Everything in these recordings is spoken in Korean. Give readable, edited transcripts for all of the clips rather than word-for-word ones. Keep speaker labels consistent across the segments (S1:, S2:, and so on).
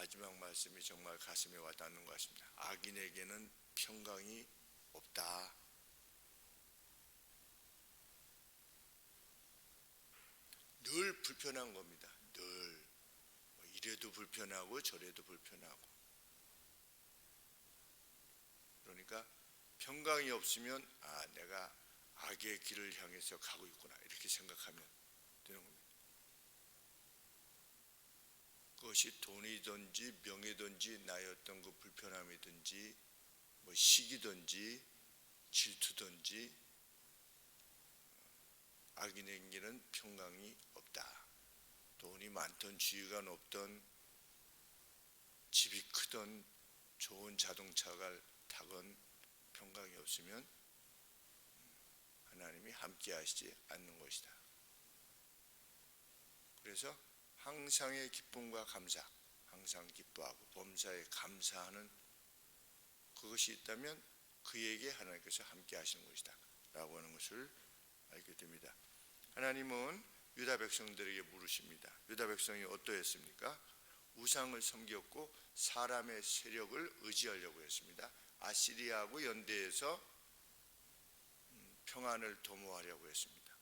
S1: 마지막 말씀이 정말 가슴에 와닿는 것 같습니다. 악인에게는 평강이 없다. 늘 불편한 겁니다. 늘 이래도 불편하고 저래도 불편하고. 그러니까 평강이 없으면 내가 악의 길을 향해서 가고 있구나 이렇게 생각하면 되는 겁니다. 그것이 돈이든지 명예든지 나의 어떤 그 불편함이든지 시기든지 질투든지 악인에게는 평강이 없다. 돈이 많던 지위가 높던 집이 크던 좋은 자동차를 타건 평강이 없으면 하나님이 함께 하시지 않는 것이다. 그래서 항상의 기쁨과 감사, 항상 기뻐하고 범사에 감사하는 그것이 있다면 그에게 하나님께서 함께 하시는 것이다 라고 하는 것을 알게 됩니다. 하나님은 유다 백성들에게 물으십니다. 유다 백성이 어떠했습니까? 우상을 섬겼고 사람의 세력을 의지하려고 했습니다. 아시리아하고 연대해서 평안을 도모하려고 했습니다.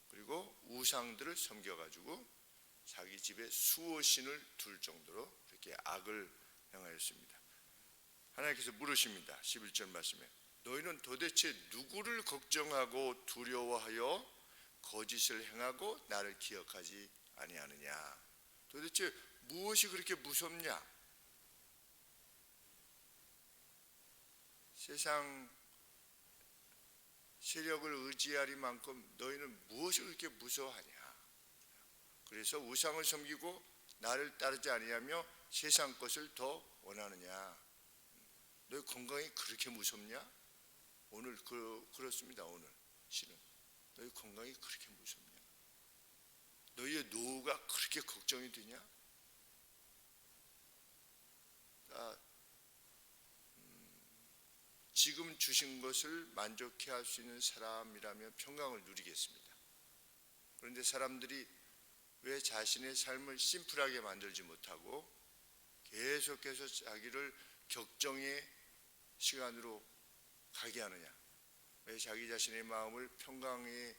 S1: 그리고 우상들을 섬겨가지고 자기 집에 수호신을 둘 정도로 이렇게 악을 행하였습니다. 하나님께서 물으십니다. 11절 말씀에 너희는 도대체 누구를 걱정하고 두려워하여 거짓을 행하고 나를 기억하지 아니하느냐? 도대체 무엇이 그렇게 무섭냐? 세상 세력을 의지하리만큼 너희는 무엇을 그렇게 무서워하냐? 그래서 우상을 섬기고 나를 따르지 아니하며 세상 것을 더 원하느냐? 너희 건강이 그렇게 무섭냐? 오늘 그렇습니다. 오늘 실은 너희 건강이 그렇게 무섭냐? 너희의 노후가 그렇게 걱정이 되냐? 지금 주신 것을 만족해 할 수 있는 사람이라면 평강을 누리겠습니다. 그런데 사람들이 왜 자신의 삶을 심플하게 만들지 못하고 계속해서 자기를 격정의 시간으로 가게 하느냐? 왜 자기 자신의 마음을 평강의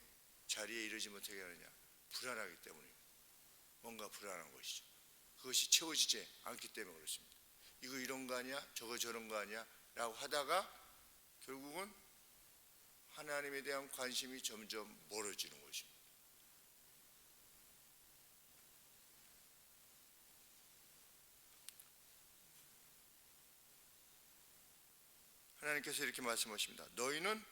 S1: 자리에 이르지 못하게 하느냐? 불안하기 때문입니다. 뭔가 불안한 것이죠. 그것이 채워지지 않기 때문에 그렇습니다. 이거 이런 거 아니야? 저거 저런 거 아니야? 라고 하다가 결국은 하나님에 대한 관심이 점점 멀어지는 것입니다. 하나님께서 이렇게 말씀하십니다. 너희는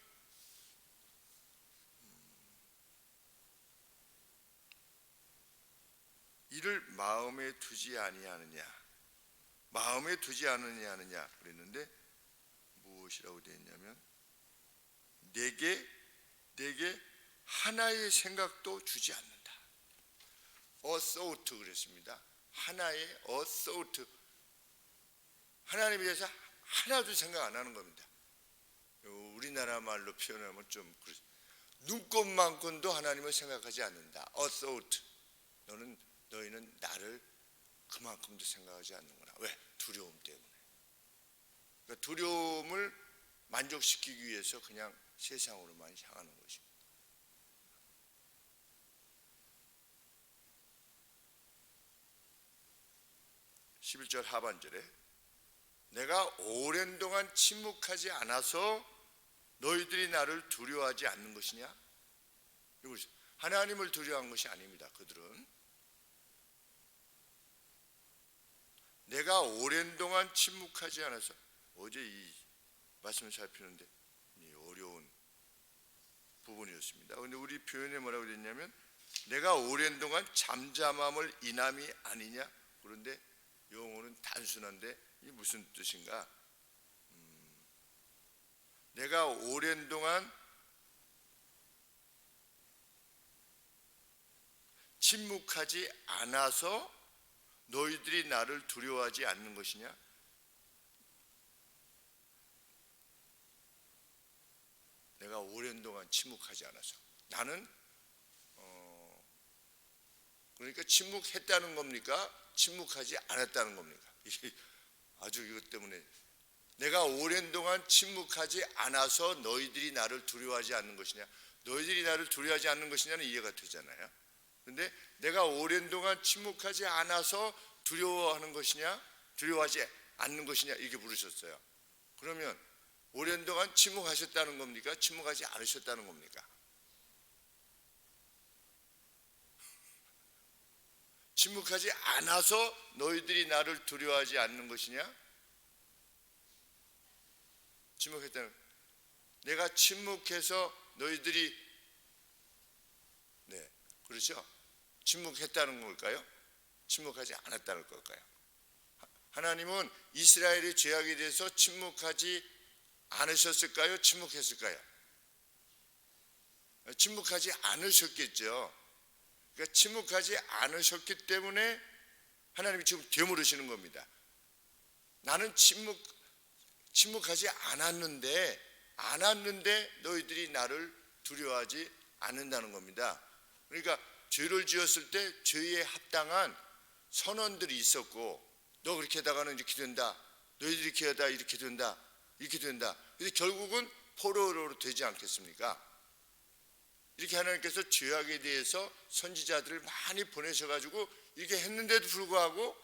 S1: 이를 마음에 두지 아니하느냐? 마음에 두지 않느냐 그랬는데 무엇이라고 되어 있냐면 내게 하나의 생각도 주지 않는다. A thought 그랬습니다. 하나의 a thought. 하나님에 대해서 하나도 생각 안 하는 겁니다. 우리나라 말로 표현하면 좀 눈꼽만큼도 하나님을 생각하지 않는다. A thought. 너희는 나를 그만큼도 생각하지 않는구나. 왜? 두려움 때문에. 그러니까 두려움을 만족시키기 위해서 그냥 세상으로만 향하는 것입니다. (11절) 하반절에 내가 오랜 동안 침묵하지 않아서 너희들이 나를 두려워하지 않는 것이냐? 하나님을 두려워한 것이 아닙니다. 그들은 내가 오랜 동안 침묵하지 않아서, 어제 이 말씀을 살피는데 어려운 부분이었습니다. 그런데 우리 표현에 뭐라고 됐냐면 내가 오랜 동안 잠잠함을 인함이 아니냐? 그런데 용어는 단순한데 이게 무슨 뜻인가? 내가 오랜 동안 침묵하지 않아서 너희들이 나를 두려워하지 않는 것이냐? 내가 오랜 동안 침묵하지 않아서 나는 그러니까 침묵했다는 겁니까? 침묵하지 않았다는 겁니까? 이게 아주 이것 때문에 내가 오랜 동안 침묵하지 않아서 너희들이 나를 두려워하지 않는 것이냐, 너희들이 나를 두려워하지 않는 것이냐는 이해가 되잖아요. 그런데 내가 오랜 동안 침묵하지 않아서 두려워하는 것이냐, 두려워하지 않는 것이냐 이렇게 물으셨어요. 그러면 오랜 동안 침묵하셨다는 겁니까? 침묵하지 않으셨다는 겁니까? 침묵하지 않아서 너희들이 나를 두려워하지 않는 것이냐? 침묵했다는, 내가 침묵해서 너희들이, 네, 그렇죠? 침묵했다는 걸까요? 침묵하지 않았다는 걸까요? 하나님은 이스라엘의 죄악에 대해서 침묵하지 않으셨을까요? 침묵했을까요? 침묵하지 않으셨겠죠. 그러니까 침묵하지 않으셨기 때문에 하나님이 지금 되물으시는 겁니다. 나는 침묵하지 않았는데 너희들이 나를 두려워하지 않는다는 겁니다. 그러니까 죄를 지었을 때 죄에 합당한 선언들이 있었고, 너 그렇게 하다가는 이렇게 된다, 너희들이 이렇게 하다 이렇게 된다, 이렇게 된다. 근데 결국은 포로로 되지 않겠습니까? 이렇게 하나님께서 죄악에 대해서 선지자들을 많이 보내셔가지고 이렇게 했는데도 불구하고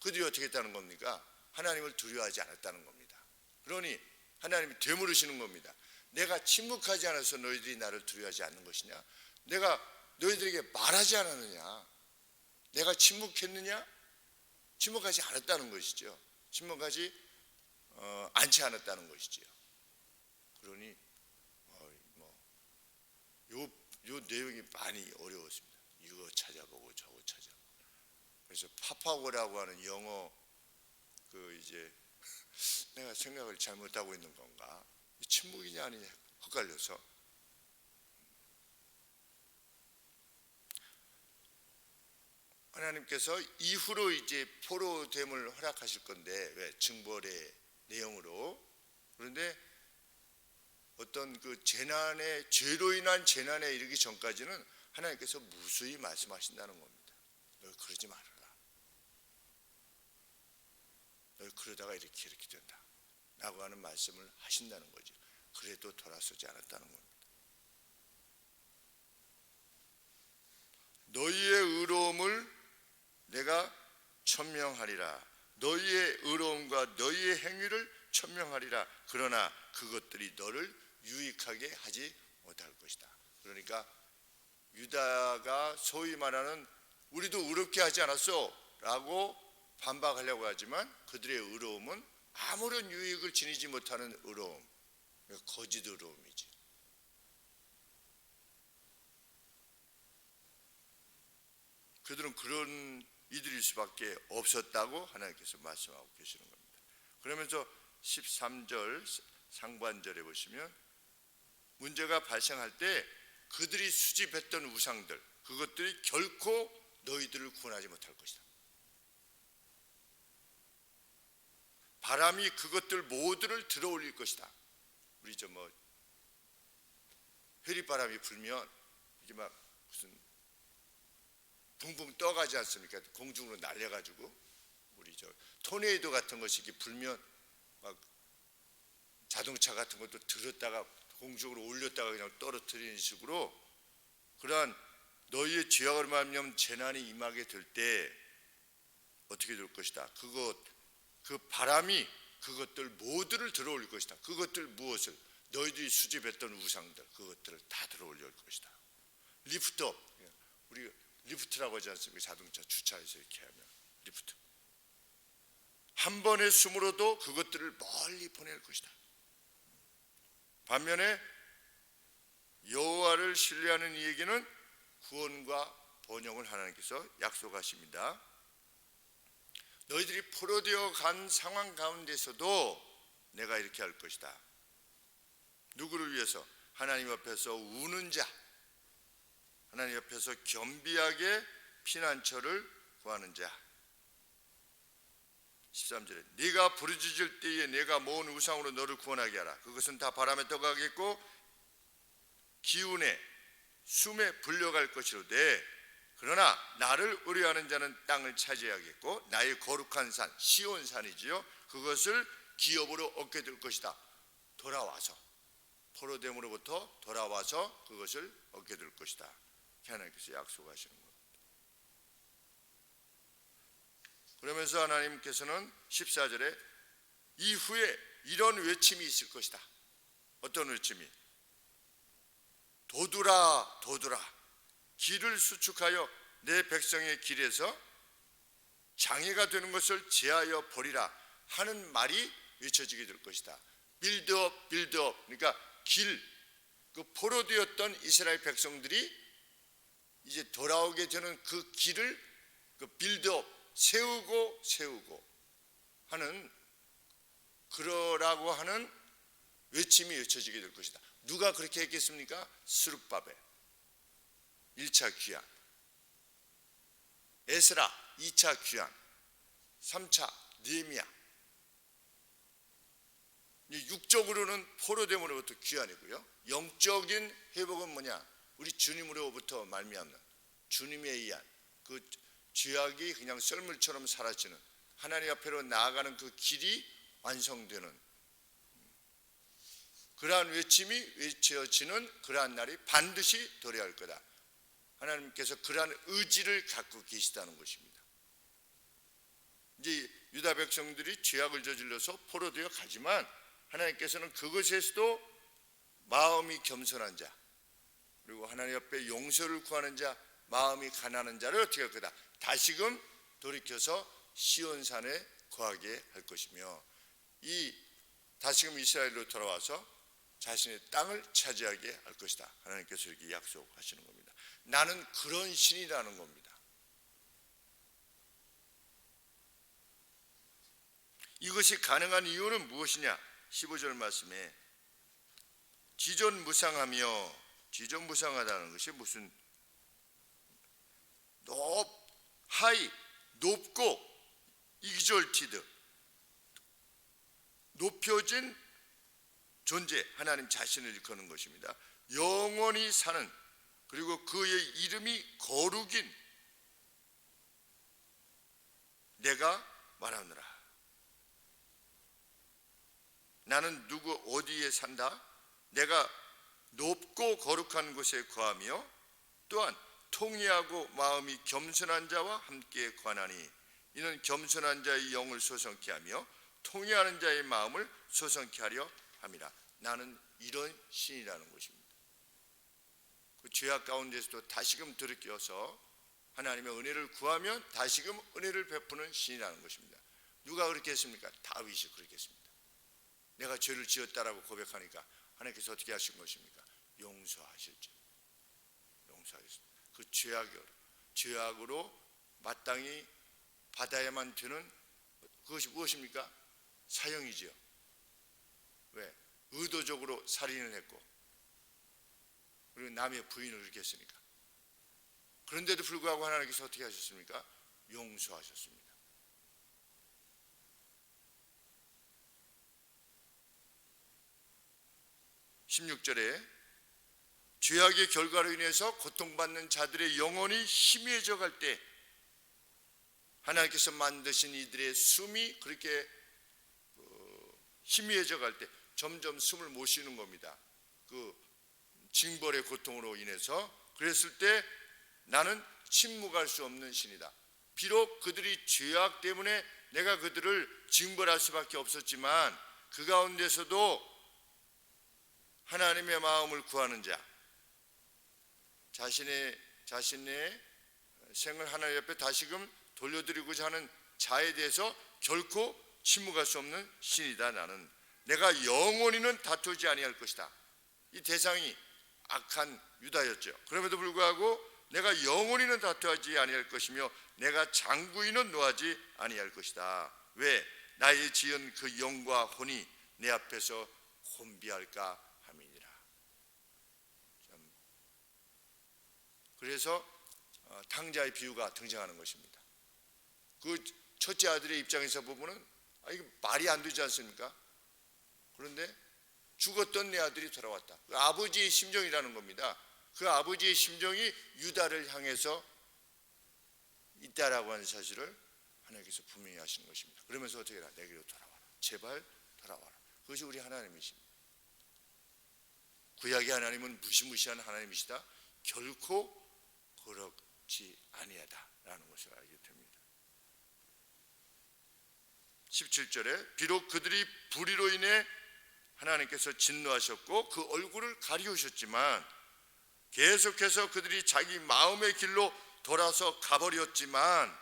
S1: 그들이 어떻게 했다는 겁니까? 하나님을 두려워하지 않았다는 겁니다. 그러니 하나님이 되물으시는 겁니다. 내가 침묵하지 않아서 너희들이 나를 두려워하지 않는 것이냐? 내가 너희들에게 말하지 않았느냐? 내가 침묵했느냐? 침묵하지 않았다는 것이죠. 침묵하지 않지 않았다는 것이죠. 그러니 요 내용이 많이 어려웠습니다. 이거 찾아보고 저거 찾아보고. 그래서 파파고라고 하는 영어 이제 내가 생각을 잘못하고 있는 건가? 침묵이냐 아니냐 헷갈려서. 하나님께서 이후로 이제 포로됨을 허락하실 건데, 왜? 징벌의 내용으로. 그런데 어떤 그 재난의, 죄로 인한 재난에 이르기 전까지는 하나님께서 무수히 말씀하신다는 겁니다. 너 그러지 말아라. 너 그러다가 이렇게 된다 라고 하는 말씀을 하신다는 거죠. 그래도 돌아서지 않았다는 겁니다. 너희의 의로움을 내가 천명하리라. 너희의 의로움과 너희의 행위를 천명하리라. 그러나 그것들이 너를 유익하게 하지 못할 것이다. 그러니까 유다가 소위 말하는 우리도 의롭게 하지 않았어 라고 반박하려고 하지만 그들의 의로움은 아무런 유익을 지니지 못하는 의로움, 거짓 의로움이지. 그들은 그런 이들일 수밖에 없었다고 하나님께서 말씀하고 계시는 겁니다. 그러면서 13절 상반절에 보시면 문제가 발생할 때 그들이 수집했던 우상들, 그것들이 결코 너희들을 구원하지 못할 것이다. 바람이 그것들 모두를 들어올릴 것이다. 우리 회리바람이 불면 이게 막 무슨 붕붕 떠가지 않습니까? 공중으로 날려가지고 우리 토네이도 같은 것이 이렇게 불면 막 자동차 같은 것도 들었다가 공중으로 올렸다가 그냥 떨어뜨리는 식으로, 그러한 너희의 죄악으로 말미암은 재난이 임하게 될 때 어떻게 될 것이다. 그 바람이 그것들 모두를 들어올릴 것이다. 그것들 무엇을? 너희들이 수집했던 우상들, 그것들을 다 들어올릴 것이다. 리프트업, 우리 리프트라고 하지 않습니까? 자동차 주차해서 이렇게 하면 리프트. 한 번의 숨으로도 그것들을 멀리 보낼 것이다. 반면에 여호와를 신뢰하는 이에게는 구원과 번영을 하나님께서 약속하십니다. 너희들이 포로되어 간 상황 가운데서도 내가 이렇게 할 것이다. 누구를 위해서? 하나님 앞에서 우는 자, 하나님 앞에서 겸비하게 피난처를 구하는 자. 13절에 네가 부르짖을 때에 내가 모은 우상으로 너를 구원하게 하라. 그것은 다 바람에 떠가겠고 기운에 숨에 불려갈 것이로되 그러나 나를 의뢰하는 자는 땅을 차지하겠고 나의 거룩한 산 시온산이지요 그것을 기업으로 얻게 될 것이다. 돌아와서 포로됨으로부터 돌아와서 그것을 얻게 될 것이다. 하나님께서 약속하시는 겁니다. 그러면서 하나님께서는 14절에 이후에 이런 외침이 있을 것이다. 어떤 외침이? 도두라 도두라 길을 수축하여 내 백성의 길에서 장애가 되는 것을 제하여 버리라 하는 말이 외쳐지게 될 것이다. 빌드업 빌드업 그러니까 그 포로되었던 이스라엘 백성들이 이제 돌아오게 되는 그 길을 그 빌드업 세우고 하는 그러라고 하는 외침이 외쳐지게 될 것이다. 누가 그렇게 했겠습니까? 스룹바벨 1차 귀환, 에스라 2차 귀환, 3차 느헤미야. 육적으로는 포로됨으로부터 귀환이고요. 영적인 회복은 뭐냐? 우리 주님으로부터 말미암는 주님에 의한 그 죄악이 그냥 썰물처럼 사라지는 하나님 앞으로 나아가는 그 길이 완성되는 그러한 외침이 외쳐지는 그러한 날이 반드시 도래할 거다. 하나님께서 그러한 의지를 갖고 계시다는 것입니다. 이제 유다 백성들이 죄악을 저질러서 포로되어 가지만 하나님께서는 그것에서도 마음이 겸손한 자 그리고 하나님 앞에 용서를 구하는 자 마음이 가난한 자를 어떻게 할 거다. 다시금 돌이켜서 시온산에 거하게 할 것이며 다시금 이스라엘로 돌아와서 자신의 땅을 차지하게 할 것이다. 하나님께서 이렇게 약속하시는 겁니다. 나는 그런 신이라는 겁니다. 이것이 가능한 이유는 무엇이냐? 15절 말씀에 지존무상하며 지존무상하다는 것이 무슨 높고 exalted 높여진 존재 하나님 자신을 일컫는 것입니다. 영원히 사는 그리고 그의 이름이 거룩인 내가 말하느라 나는 누구 어디에 산다? 내가 높고 거룩한 곳에 거하며 또한 통회하고 마음이 겸손한 자와 함께 관하니 이는 겸손한 자의 영을 소성케 하며 통회하는 자의 마음을 소성케 하려 함이라. 나는 이런 신이라는 것입니다. 그 죄악 가운데서도 다시금 돌이켜서 하나님의 은혜를 구하면 다시금 은혜를 베푸는 신이라는 것입니다. 누가 그렇게 했습니까? 다윗이 그렇게 했습니다. 내가 죄를 지었다라고 고백하니까 하나님께서 어떻게 하신 것입니까? 용서하셨죠. 용서하셨습니다. 그 죄악으로 마땅히 받아야만 되는 그것이 무엇입니까? 사형이죠. 왜? 의도적으로 살인을 했고 그리고 남의 부인을 이렇게 했으니까. 그런데도 불구하고 하나님께서 어떻게 하셨습니까? 용서하셨습니다. (16절에) 죄악의 결과로 인해서 고통받는 자들의 영혼이 희미해져 갈 때 하나님께서 만드신 이들의 숨이 그렇게 희미해져 갈 때 점점 숨을 못 쉬는 겁니다. 그 징벌의 고통으로 인해서. 그랬을 때 나는 침묵할 수 없는 신이다. 비록 그들이 죄악 때문에 내가 그들을 징벌할 수밖에 없었지만 그 가운데서도 하나님의 마음을 구하는 자, 자신의 생을 하나님 옆에 다시금 돌려드리고자 하는 자에 대해서 결코 침묵할 수 없는 신이다. 나는 내가 영원히는 다투지 아니할 것이다. 이 대상이 악한 유다였죠. 그럼에도 불구하고 내가 영원히는 다투지 아니할 것이며 내가 장구인은 노하지 아니할 것이다. 왜? 나의 지은 그 영과 혼이 내 앞에서 혼비할까 함이니라. 그래서 탕자의 비유가 등장하는 것입니다. 그 첫째 아들의 입장에서 보면은 이거 말이 안 되지 않습니까? 그런데 죽었던 내 아들이 돌아왔다. 그 아버지의 심정이라는 겁니다. 그 아버지의 심정이 유다를 향해서 있다라고 하는 사실을 하나님께서 분명히 하시는 것입니다. 그러면서 어떻게 해라? 내게로 돌아와라. 제발 돌아와라. 그것이 우리 하나님이십니다. 구약의 하나님은 무시무시한 하나님이시다. 결코 그렇지 아니하다라는 것을 알게 됩니다. 17절에 비록 그들이 불의로 인해 하나님께서 진노하셨고 그 얼굴을 가리우셨지만 계속해서 그들이 자기 마음의 길로 돌아서 가버렸지만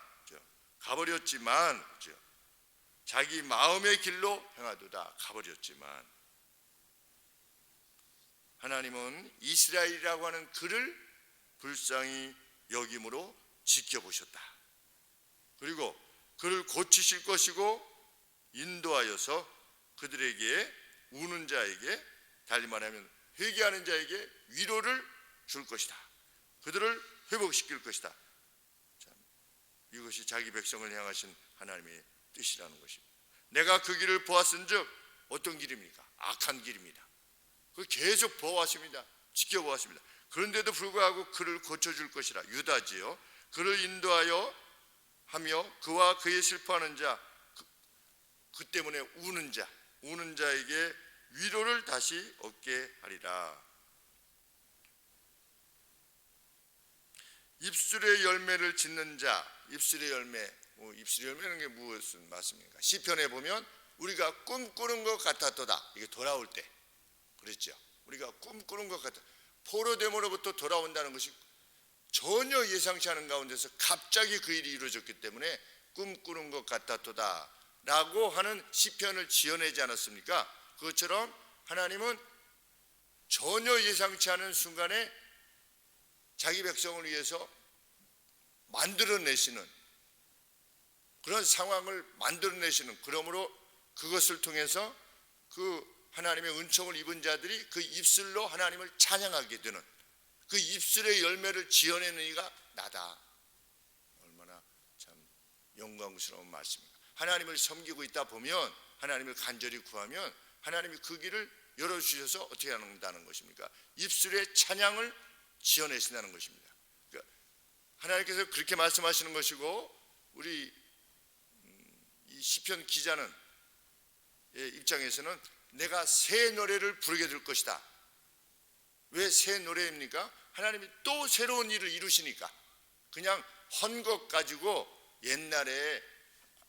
S1: 자기 마음의 길로 행하도다. 가버렸지만 하나님은 이스라엘이라고 하는 그를 불쌍히 여김으로 지켜보셨다. 그리고 그를 고치실 것이고 인도하여서 그들에게 우는 자에게, 달리 말하면 회개하는 자에게 위로를 줄 것이다. 그들을 회복시킬 것이다. 이것이 자기 백성을 향하신 하나님의 뜻이라는 것입니다. 내가 그 길을 보았은즉 어떤 길입니까? 악한 길입니다. 그걸 계속 보았습니다. 지켜보았습니다. 그런데도 불구하고 그를 고쳐줄 것이라. 유다지요. 그를 인도하여 하며 그와 그의 슬퍼하는 자, 그 때문에 우는 자에게 위로를 다시 얻게 하리라. 입술의 열매를 짓는 자, 입술의 열매는 게 무슨 말씀입니까? 시편에 보면 우리가 꿈꾸는 것 같았도다. 이게 돌아올 때 그랬죠. 우리가 꿈꾸는 것 같아. 포로됨으로부터 돌아온다는 것이 전혀 예상치 않은 가운데서 갑자기 그 일이 이루어졌기 때문에 꿈꾸는 것 같았도다 라고 하는 시편을 지어내지 않았습니까? 그것처럼 하나님은 전혀 예상치 않은 순간에 자기 백성을 위해서 만들어내시는 그런 상황을 만들어내시는, 그러므로 그것을 통해서 그 하나님의 은총을 입은 자들이 그 입술로 하나님을 찬양하게 되는, 그 입술의 열매를 지어내는 이가 나다. 얼마나 참 영광스러운 말씀입니다. 하나님을 섬기고 있다 보면, 하나님을 간절히 구하면 하나님이 그 길을 열어주셔서 어떻게 한다는 것입니까? 입술의 찬양을 지어내신다는 것입니다. 그러니까 하나님께서 그렇게 말씀하시는 것이고, 우리 이 시편 기자는 입장에서는 내가 새 노래를 부르게 될 것이다. 왜 새 노래입니까? 하나님이 또 새로운 일을 이루시니까. 그냥 헌 것 가지고 옛날에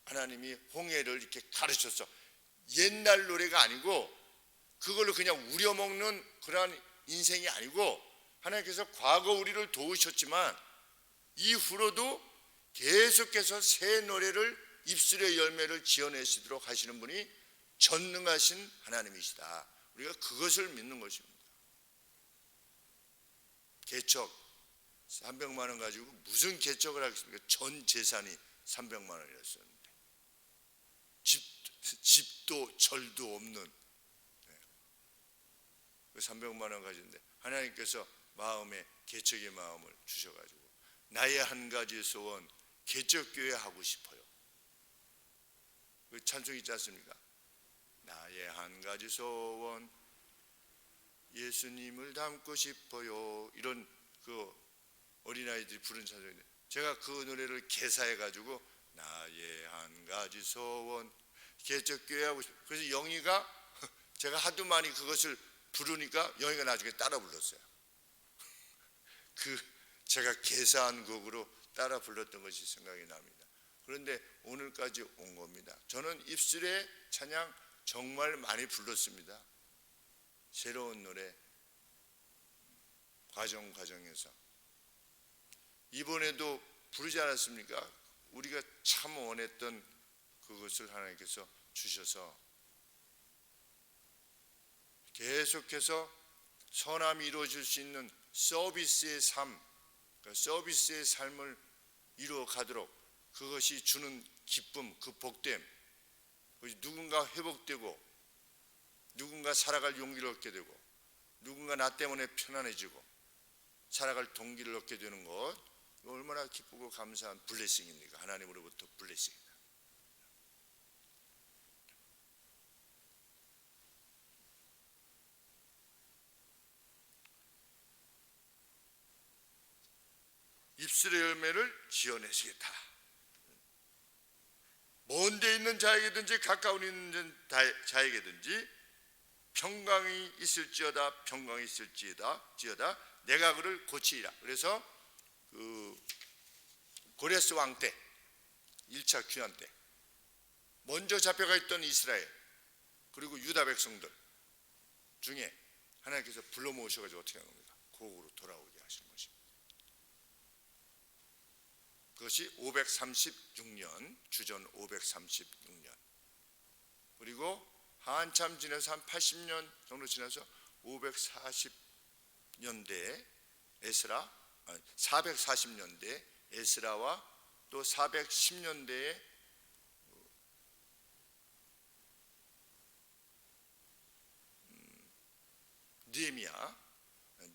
S1: 하나님이 홍해를 이렇게 가르쳤어. 옛날 노래가 아니고 그걸로 그냥 우려먹는 그러한 인생이 아니고, 하나님께서 과거 우리를 도우셨지만 이후로도 계속해서 새 노래를, 입술의 열매를 지어내시도록 하시는 분이 전능하신 하나님이시다. 우리가 그것을 믿는 것입니다. 개척 300만 원 가지고 무슨 개척을 하겠습니까? 전 재산이 300만 원이었었는데 집도 절도 없는 300만 원 가지는데 하나님께서 마음에 개척의 마음을 주셔가지고 나의 한 가지 소원, 개척교회 하고 싶어요. 그 찬송 있지 않습니까? 나의 한 가지 소원, 예수님을 닮고 싶어요. 이런 그 어린아이들이 부른 찬송인데 제가 그 노래를 개사해가지고 나의 한 가지 소원, 개척교회 하고 싶어요. 그래서 영희가 제가 하도 많이 그것을 부르니까 영희가 나중에 따라 불렀어요. 그 제가 개사한 곡으로 따라 불렀던 것이 생각이 납니다. 그런데 오늘까지 온 겁니다. 저는 입술의 찬양 정말 많이 불렀습니다. 새로운 노래 과정에서 이번에도 부르지 않았습니까? 우리가 참 원했던 그것을 하나님께서 주셔서 계속해서 선함이 이루어질 수 있는 서비스의 삶, 서비스의 삶을 이루어 가도록 그것이 주는 기쁨, 그 복됨, 누군가 회복되고 누군가 살아갈 용기를 얻게 되고 누군가 나 때문에 편안해지고 살아갈 동기를 얻게 되는 것, 얼마나 기쁘고 감사한 블레싱입니까? 하나님으로부터 블레싱입니다. 입술의 열매를 지어내시겠다. 먼 데 있는 자에게든지 가까운 있는 자에게든지 평강이 있을지어다 평강이 있을지어다 내가 그를 고치리라. 그래서 고레스 왕 때 1차 귀환 때 먼저 잡혀가 있던 이스라엘 그리고 유다 백성들 중에 하나님께서 불러 모으셔가지고 어떻게 하는 겁니까? 고국으로 돌아오게 하시는 것입니다. 그것이 536년 주전 536년 그리고 한참 지나서 한 80년 정도 지나서 540년대에 에스라 440년대 에스라와 또 410년대에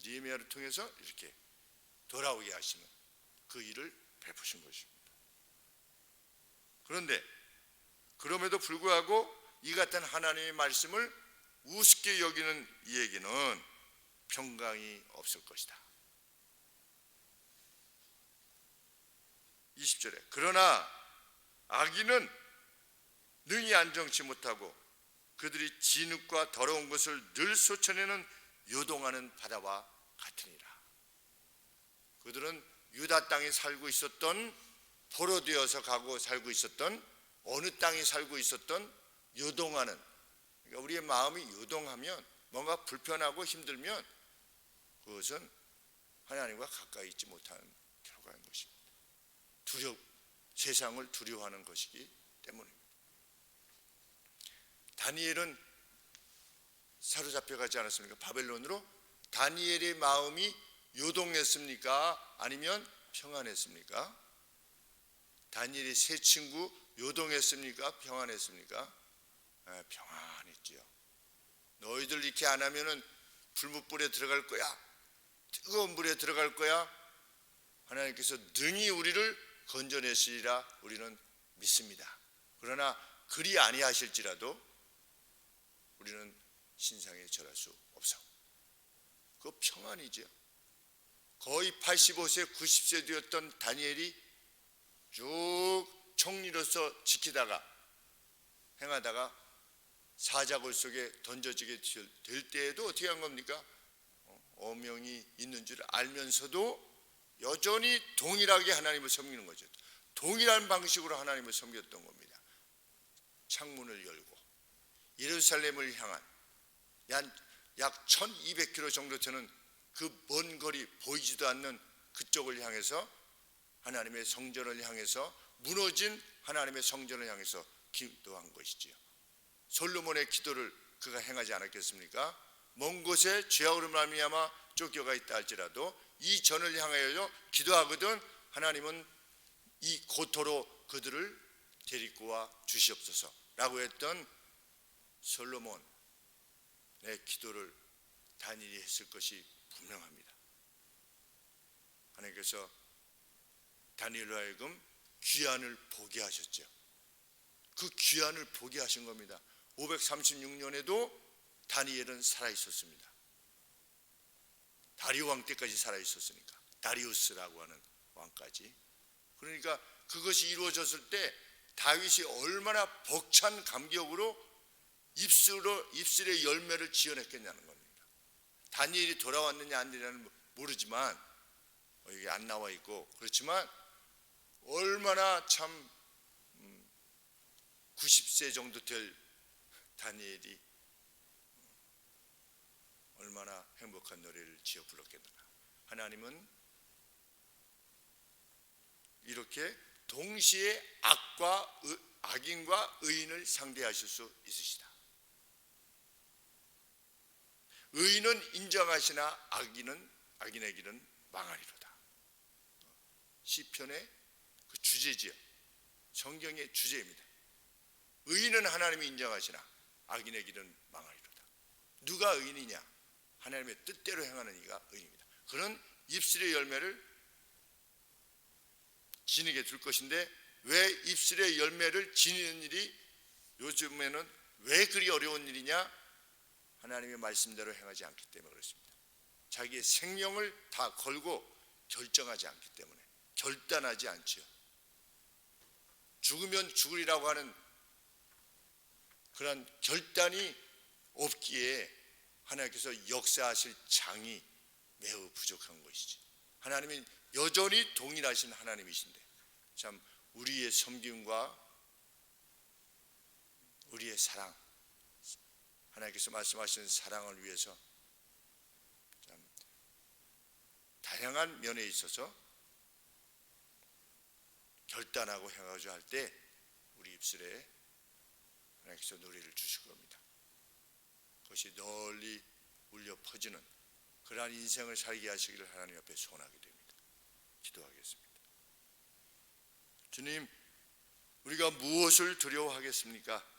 S1: 느헤미야를 통해서 이렇게 돌아오게 하시는 그 일을 베푸신 것입니다. 그런데 그럼에도 불구하고 이 같은 하나님의 말씀을 우습게 여기는 이에게는 평강이 없을 것이다. 20절에 그러나 악인은 능히 안정치 못하고 그들이 진흙과 더러운 것을 늘 쏟아내는 요동하는 바다와 같으니라. 그들은 유다 땅에 살고 있었던 포로되어서 가고 살고 있었던 어느 땅에 살고 있었던 요동하는 그러니까 우리의 마음이 요동하면 뭔가 불편하고 힘들면 그것은 하나님과 가까이 있지 못하는 결과인 것입니다. 세상을 두려워하는 것이기 때문입니다. 다니엘은 사로잡혀가지 않았습니까? 바벨론으로. 다니엘의 마음이 요동했습니까? 아니면 평안했습니까? 다니엘의 세 친구 요동했습니까? 평안했습니까? 평안했지요. 너희들 이렇게 안 하면은 불못불에 들어갈 거야. 뜨거운 물에 들어갈 거야. 하나님께서 능히 우리를 건져내시리라 우리는 믿습니다. 그러나 그리 아니하실지라도 우리는 신상에 절할 수 없어. 그 평안이죠. 거의 85세 90세 되었던 다니엘이 쭉 총리로서 지키다가 행하다가 사자굴 속에 던져지게 될 때에도 어떻게 한 겁니까? 어명이 있는 줄 알면서도 여전히 동일하게 하나님을 섬기는 거죠. 동일한 방식으로 하나님을 섬겼던 겁니다. 창문을 열고 예루살렘을 향한 약 1200km 정도 되는 그 먼 거리 보이지도 않는 그쪽을 향해서 하나님의 성전을 향해서 무너진 하나님의 성전을 향해서 기도한 것이지요. 솔로몬의 기도를 그가 행하지 않았겠습니까? 먼 곳에 죄악으로 말미암아 쫓겨가 있다 할지라도 이 전을 향하여 기도하거든 하나님은 이 고토로 그들을 데리고 와 주시옵소서라고 했던 솔로몬의 기도를 다니엘이 했을 것이 분명합니다. 하나님께서 다니엘로 하여금 귀환을 보게 하셨죠. 그 귀환을 보게 하신 겁니다. 536년에도 다니엘은 살아 있었습니다. 다리오 왕 때까지 살아 있었으니까. 다리우스라고 하는 왕까지. 그러니까 그것이 이루어졌을 때 다윗이 얼마나 벅찬 감격으로 입술의 열매를 지어냈겠냐는 겁니다. 다니엘이 돌아왔느냐 안 되느냐는 모르지만 여기 안 나와 있고 그렇지만 얼마나 참 90세 정도 될 다니엘이 얼마나 행복한 노래를 지어 불렀겠는가. 하나님은 이렇게 동시에 악인과 의인을 상대하실 수 있으시다. 의인은 인정하시나 악인에게는 망하리로다. 시편의 그 주제지요. 성경의 주제입니다. 의인은 하나님이 인정하시나 악인에게는 망하리로다. 누가 의인이냐? 하나님의 뜻대로 행하는 이가 의인입니다. 그런 입술의 열매를 지니게 될 것인데 왜 입술의 열매를 지니는 일이 요즘에는 왜 그리 어려운 일이냐? 하나님의 말씀대로 행하지 않기 때문에 그렇습니다. 자기의 생명을 다 걸고 결정하지 않기 때문에 결단하지 않죠. 죽으면 죽으리라고 하는 그런 결단이 없기에 하나님께서 역사하실 장이 매우 부족한 것이지. 하나님은 여전히 동일하신 하나님이신데 참 우리의 섬김과 우리의 사랑, 하나님께서 말씀하시는 사랑을 위해서 참 다양한 면에 있어서 결단하고 행하고자 할 때 우리 입술에 하나님께서 노래를 주실 겁니다. 그것이 널리 울려 퍼지는 그러한 인생을 살게 하시기를 하나님 앞에 소원하게 됩니다. 기도하겠습니다. 주님, 우리가 무엇을 두려워하겠습니까?